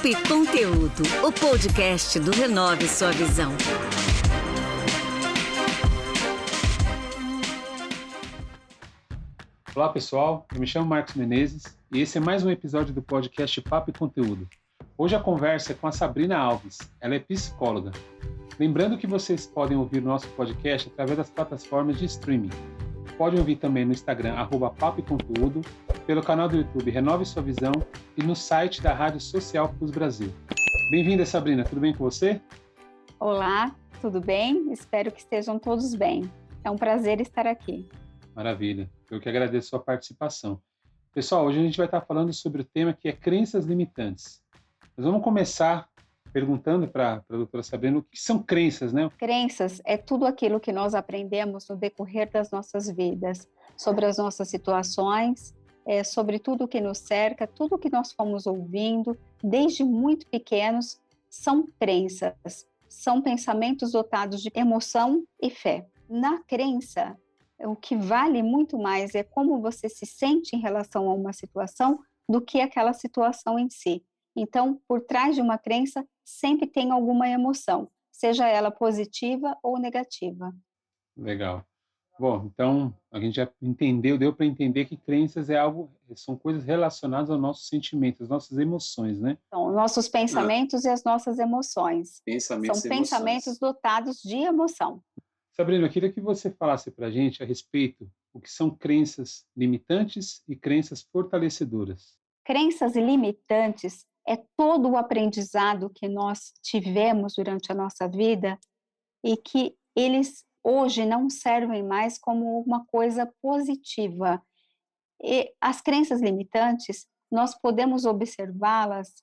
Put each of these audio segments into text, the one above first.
Papo e Conteúdo, o podcast do Renove Sua Visão. Olá pessoal, eu me chamo Marcos Menezes e esse é mais um episódio do podcast Papo e Conteúdo. Hoje a conversa é com a Sabrina Alves, ela é psicóloga. Lembrando que vocês podem ouvir nosso podcast através das plataformas de streaming. Podem ouvir também no Instagram, @Papo e Conteúdo, pelo canal do YouTube Renove Sua Visão e no site da Rádio Social Plus Brasil. Bem-vinda, Sabrina, tudo bem com você? Olá, tudo bem? Espero que estejam todos bem. É um prazer estar aqui. Maravilha, eu que agradeço a sua participação. Pessoal, hoje a gente vai estar falando sobre o tema que é crenças limitantes. Nós vamos começar perguntando para a doutora Sabrina o que são crenças, né? Crenças é tudo aquilo que nós aprendemos no decorrer das nossas vidas, sobre as nossas situações, sobre tudo que nos cerca, tudo que nós fomos ouvindo, desde muito pequenos, são crenças, são pensamentos dotados de emoção e fé. Na crença, o que vale muito mais é como você se sente em relação a uma situação do que aquela situação em si. Então, por trás de uma crença, sempre tem alguma emoção, seja ela positiva ou negativa. Legal. Bom, então a gente já entendeu, deu para entender que crenças são coisas relacionadas aos nossos sentimentos, às nossas emoções, né? Então, nossos pensamentos e as nossas emoções. Pensamentos São pensamentos dotados de emoção. Sabrina, eu queria que você falasse para a gente a respeito do que são crenças limitantes e crenças fortalecedoras. Crenças limitantes é todo o aprendizado que nós tivemos durante a nossa vida e que eles hoje não servem mais como uma coisa positiva. E as crenças limitantes, nós podemos observá-las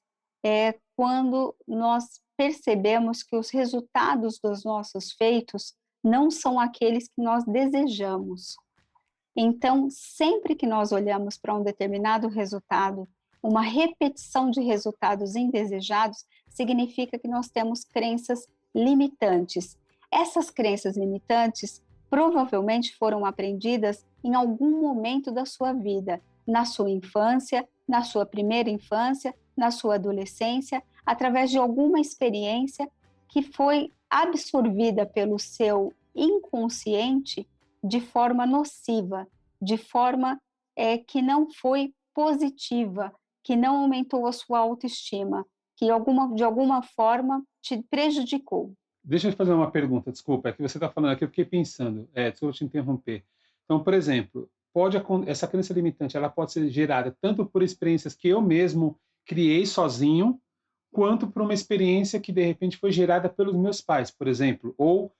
quando nós percebemos que os resultados dos nossos feitos não são aqueles que nós desejamos. Então, sempre que nós olhamos para um determinado resultado, uma repetição de resultados indesejados, significa que nós temos crenças limitantes. Essas crenças limitantes provavelmente foram aprendidas em algum momento da sua vida, na sua infância, na sua primeira infância, na sua adolescência, através de alguma experiência que foi absorvida pelo seu inconsciente de forma nociva, de forma que não foi positiva, que não aumentou a sua autoestima, que de alguma forma te prejudicou. Deixa eu te fazer uma pergunta, desculpa, é que você está falando aqui, eu fiquei pensando, desculpa te interromper. Então, por exemplo, essa crença limitante, ela pode ser gerada tanto por experiências que eu mesmo criei sozinho, quanto por uma experiência que, de repente, foi gerada pelos meus pais, por exemplo, ou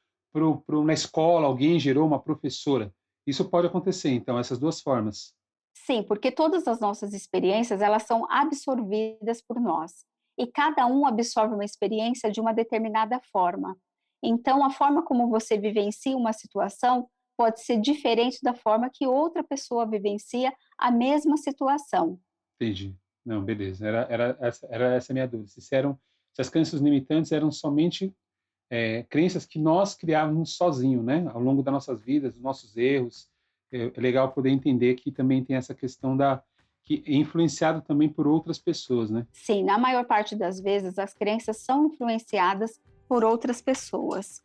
na escola, alguém gerou uma professora. Isso pode acontecer, então, essas duas formas. Sim, porque todas as nossas experiências, elas são absorvidas por nós. E cada um absorve uma experiência de uma determinada forma. Então, a forma como você vivencia uma situação pode ser diferente da forma que outra pessoa vivencia a mesma situação. Entendi. Não, beleza. Era essa a minha dúvida. Se as crenças limitantes eram somente crenças que nós criávamos sozinho, né? Ao longo das nossas vidas, dos nossos erros. É legal poder entender que também tem essa questão que é influenciado também por outras pessoas, né? Sim, na maior parte das vezes, as crenças são influenciadas por outras pessoas.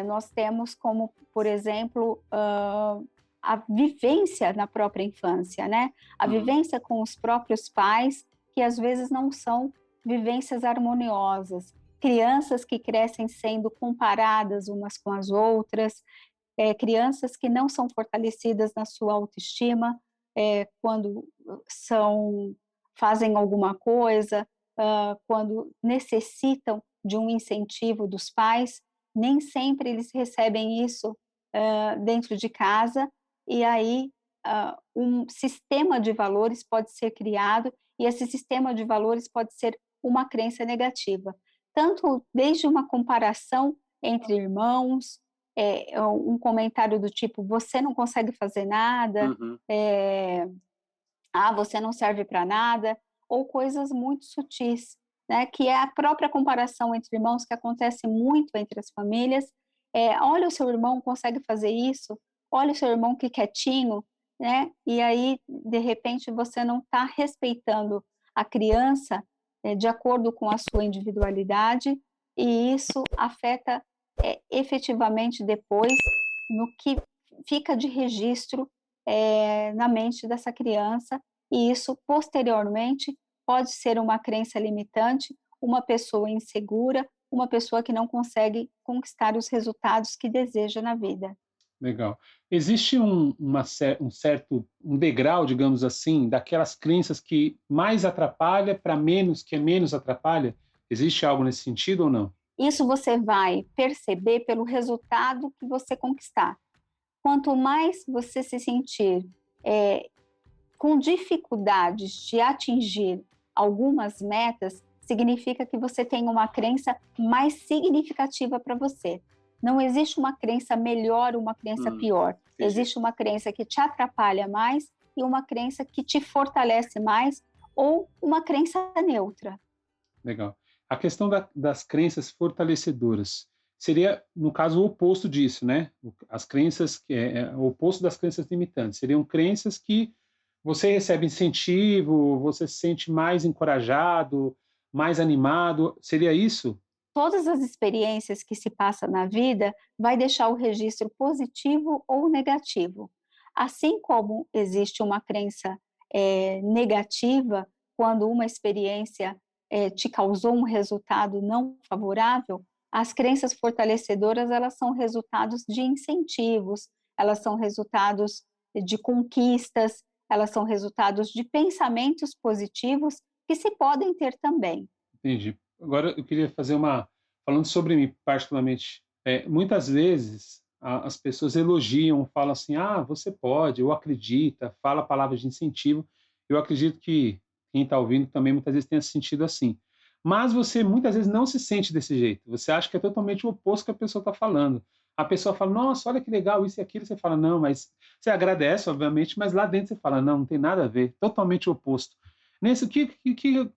Nós temos como, por exemplo, a vivência na própria infância, né? A vivência com os próprios pais, que às vezes não são vivências harmoniosas. Crianças que crescem sendo comparadas umas com as outras, crianças que não são fortalecidas na sua autoestima quando fazem alguma coisa, quando necessitam de um incentivo dos pais, nem sempre eles recebem isso dentro de casa, e aí um sistema de valores pode ser criado, e esse sistema de valores pode ser uma crença negativa, tanto desde uma comparação entre irmãos, um comentário do tipo, você não consegue fazer nada, você não serve para nada, ou coisas muito sutis, né, que é a própria comparação entre irmãos que acontece muito entre as famílias. Olha, o seu irmão consegue fazer isso, olha o seu irmão que quietinho, né? E aí, de repente, você não está respeitando a criança de acordo com a sua individualidade, e isso afeta efetivamente depois no que fica de registro na mente dessa criança, e isso posteriormente pode ser uma crença limitante, uma pessoa insegura, uma pessoa que não consegue conquistar os resultados que deseja na vida. Legal. Existe um certo degrau, digamos assim, daquelas crenças que mais atrapalha para menos que é menos atrapalha? Existe algo nesse sentido ou não? Isso você vai perceber pelo resultado que você conquistar. Quanto mais você se sentir com dificuldades de atingir algumas metas, significa que você tem uma crença mais significativa para você. Não existe uma crença melhor ou uma crença pior. Entendi. Existe uma crença que te atrapalha mais e uma crença que te fortalece mais, ou uma crença neutra. Legal. A questão das crenças fortalecedoras seria, no caso, o oposto disso, né? As crenças, o oposto das crenças limitantes. Seriam crenças que você recebe incentivo, você se sente mais encorajado, mais animado. Seria isso? Todas as experiências que se passa na vida vai deixar o registro positivo ou negativo. Assim como existe uma crença negativa, quando uma experiência te causou um resultado não favorável, as crenças fortalecedoras, elas são resultados de incentivos, elas são resultados de conquistas, elas são resultados de pensamentos positivos que se podem ter também. Entendi. Agora eu queria fazer falando sobre mim particularmente, muitas vezes as pessoas elogiam, falam assim, você pode, ou acredita, fala palavras de incentivo. Eu acredito que quem está ouvindo também muitas vezes tenha se sentido assim. Mas você muitas vezes não se sente desse jeito. Você acha que é totalmente o oposto que a pessoa está falando. A pessoa fala, nossa, olha que legal, isso e aquilo. Você fala, não, mas você agradece, obviamente, mas lá dentro você fala, não, não tem nada a ver, totalmente o oposto. Nesse, que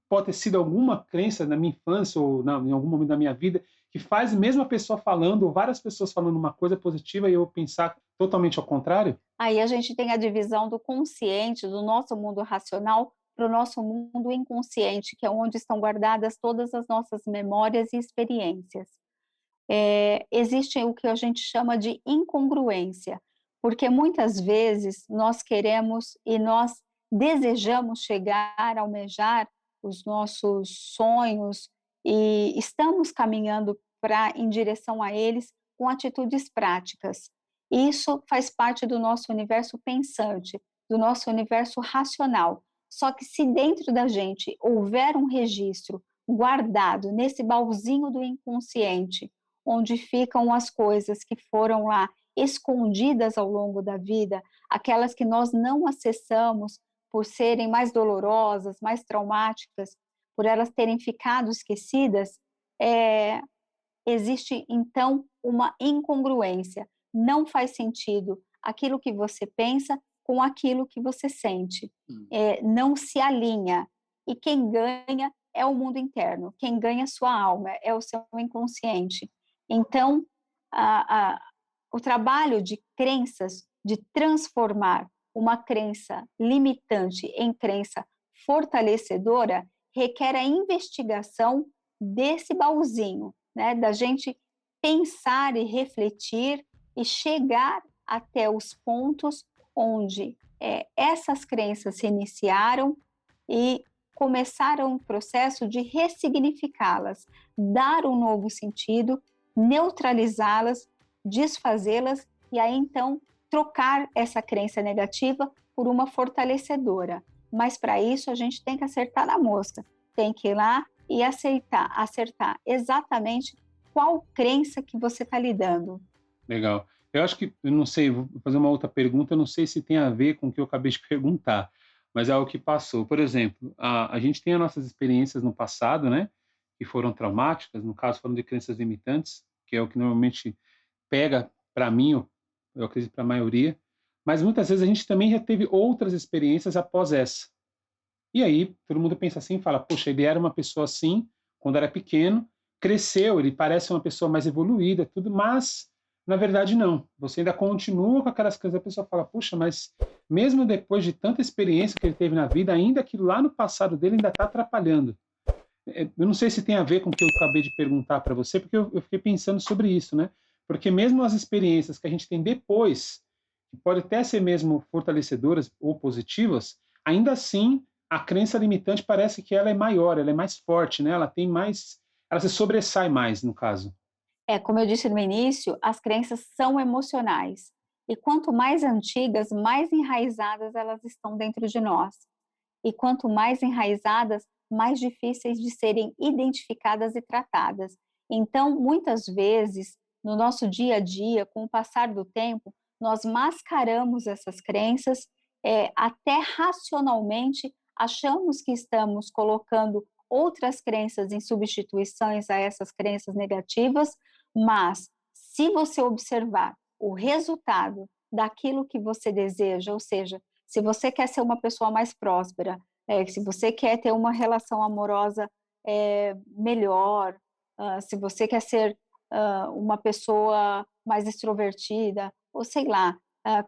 pode ter sido alguma crença na minha infância ou em algum momento da minha vida que faz mesmo a pessoa falando, ou várias pessoas falando uma coisa positiva e eu pensar totalmente ao contrário? Aí a gente tem a divisão do consciente, do nosso mundo racional, para o nosso mundo inconsciente, que é onde estão guardadas todas as nossas memórias e experiências. Existe o que a gente chama de incongruência, porque muitas vezes nós queremos e nós desejamos chegar, almejar os nossos sonhos e estamos caminhando em direção a eles com atitudes práticas. Isso faz parte do nosso universo pensante, do nosso universo racional. Só que se dentro da gente houver um registro guardado nesse baúzinho do inconsciente, onde ficam as coisas que foram lá escondidas ao longo da vida, aquelas que nós não acessamos por serem mais dolorosas, mais traumáticas, por elas terem ficado esquecidas, existe então uma incongruência. Não faz sentido aquilo que você pensa com aquilo que você sente. Não se alinha. E quem ganha é o mundo interno. Quem ganha é sua alma, é o seu inconsciente. Então, o trabalho de crenças, de transformar uma crença limitante em crença fortalecedora, requer a investigação desse baúzinho, né? Da gente pensar e refletir e chegar até os pontos onde essas crenças se iniciaram e começaram um processo de ressignificá-las, dar um novo sentido, neutralizá-las, desfazê-las e aí então trocar essa crença negativa por uma fortalecedora. Mas para isso a gente tem que acertar na mosca, tem que ir lá e acertar exatamente qual crença que você está lidando. Legal. Eu acho que, eu não sei, vou fazer uma outra pergunta, eu não sei se tem a ver com o que eu acabei de perguntar, mas é o que passou. Por exemplo, a gente tem as nossas experiências no passado, né, que foram traumáticas, no caso falando de crenças limitantes, que é o que normalmente pega para mim, eu acredito para a maioria, mas muitas vezes a gente também já teve outras experiências após essa. E aí todo mundo pensa assim e fala, poxa, ele era uma pessoa assim quando era pequeno, cresceu, ele parece uma pessoa mais evoluída, tudo, mas na verdade não. Você ainda continua com aquelas coisas, a pessoa fala, puxa, mas mesmo depois de tanta experiência que ele teve na vida, ainda aquilo lá no passado dele ainda está atrapalhando. Eu não sei se tem a ver com o que eu acabei de perguntar para você, porque eu fiquei pensando sobre isso, né? Porque mesmo as experiências que a gente tem depois, que pode até ser mesmo fortalecedoras ou positivas, ainda assim a crença limitante parece que ela é maior, ela é mais forte, né? Ela tem mais, ela se sobressai mais, no caso. Como eu disse no início, as crenças são emocionais. E quanto mais antigas, mais enraizadas elas estão dentro de nós. E quanto mais enraizadas, mais difíceis de serem identificadas e tratadas. Então, muitas vezes, no nosso dia a dia, com o passar do tempo, nós mascaramos essas crenças, até racionalmente achamos que estamos colocando outras crenças em substituições a essas crenças negativas, mas se você observar o resultado daquilo que você deseja, ou seja, se você quer ser uma pessoa mais próspera, se você quer ter uma relação amorosa melhor, se você quer ser uma pessoa mais extrovertida, ou sei lá,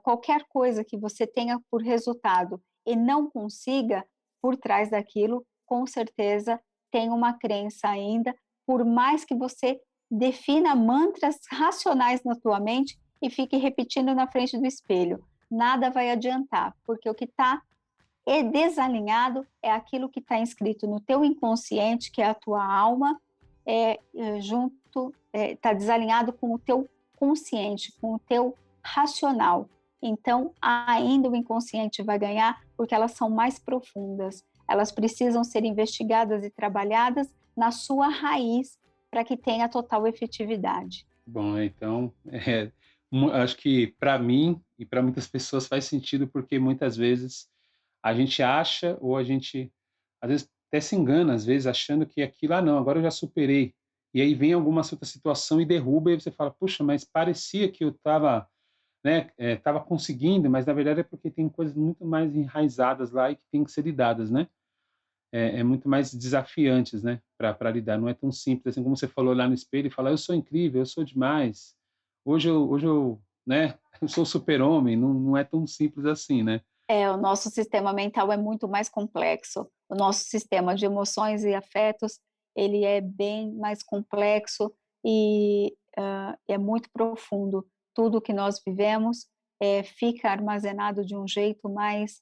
qualquer coisa que você tenha por resultado e não consiga, por trás daquilo, com certeza tem uma crença ainda, por mais que você defina mantras racionais na tua mente e fique repetindo na frente do espelho. Nada vai adiantar, porque o que está desalinhado é aquilo que está inscrito no teu inconsciente, que é a tua alma, está desalinhado com o teu consciente, com o teu racional. Então, ainda o inconsciente vai ganhar, porque elas são mais profundas. Elas precisam ser investigadas e trabalhadas na sua raiz para que tenha total efetividade. Bom, então, acho que para mim e para muitas pessoas faz sentido, porque muitas vezes a gente acha, ou a gente às vezes até se engana, às vezes achando que aquilo, não, agora eu já superei. E aí vem alguma outra situação e derruba, e você fala, puxa, mas parecia que eu estava, né, estava conseguindo, mas na verdade é porque tem coisas muito mais enraizadas lá e que tem que ser lidadas, né? É muito mais desafiantes, né, para lidar. Não é tão simples assim como você falou lá no espelho e falar, eu sou incrível, eu sou demais. Hoje eu, né, eu sou super-homem. Não é tão simples assim, né? O nosso sistema mental é muito mais complexo. O nosso sistema de emoções e afetos, ele é bem mais complexo e é muito profundo. Tudo que nós vivemos fica armazenado de um jeito mais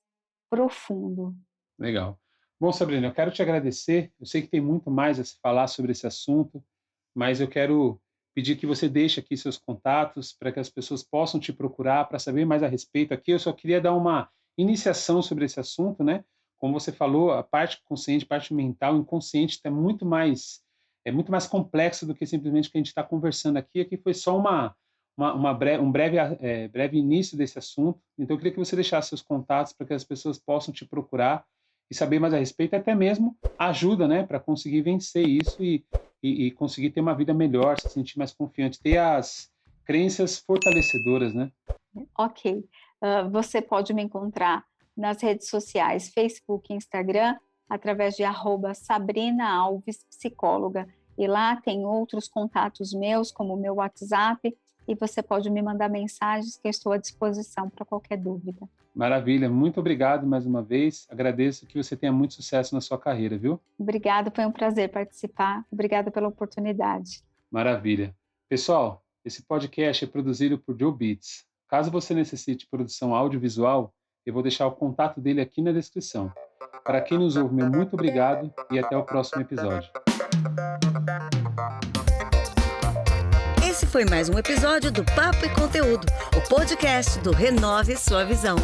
profundo. Legal. Bom, Sabrina, eu quero te agradecer. Eu sei que tem muito mais a se falar sobre esse assunto, mas eu quero pedir que você deixe aqui seus contatos para que as pessoas possam te procurar para saber mais a respeito. Aqui eu só queria dar uma iniciação sobre esse assunto, né? Como você falou, a parte consciente, a parte mental, o inconsciente é muito mais complexo do que simplesmente o que a gente está conversando aqui. Aqui foi só um breve início desse assunto. Então eu queria que você deixasse seus contatos para que as pessoas possam te procurar e saber mais a respeito, até mesmo ajuda, né, para conseguir vencer isso e conseguir ter uma vida melhor, se sentir mais confiante, ter as crenças fortalecedoras, né? Ok. Você pode me encontrar nas redes sociais, Facebook e Instagram, através de @SabrinaAlvesPsicóloga. E lá tem outros contatos meus, como o meu WhatsApp, e você pode me mandar mensagens que eu estou à disposição para qualquer dúvida. Maravilha, muito obrigado mais uma vez. Agradeço que você tenha muito sucesso na sua carreira, viu? Obrigada, foi um prazer participar. Obrigada pela oportunidade. Maravilha. Pessoal, esse podcast é produzido por Joe Beats. Caso você necessite produção audiovisual, eu vou deixar o contato dele aqui na descrição. Para quem nos ouve, meu muito obrigado e até o próximo episódio. Esse foi mais um episódio do Papo e Conteúdo, o podcast do Renove Sua Visão.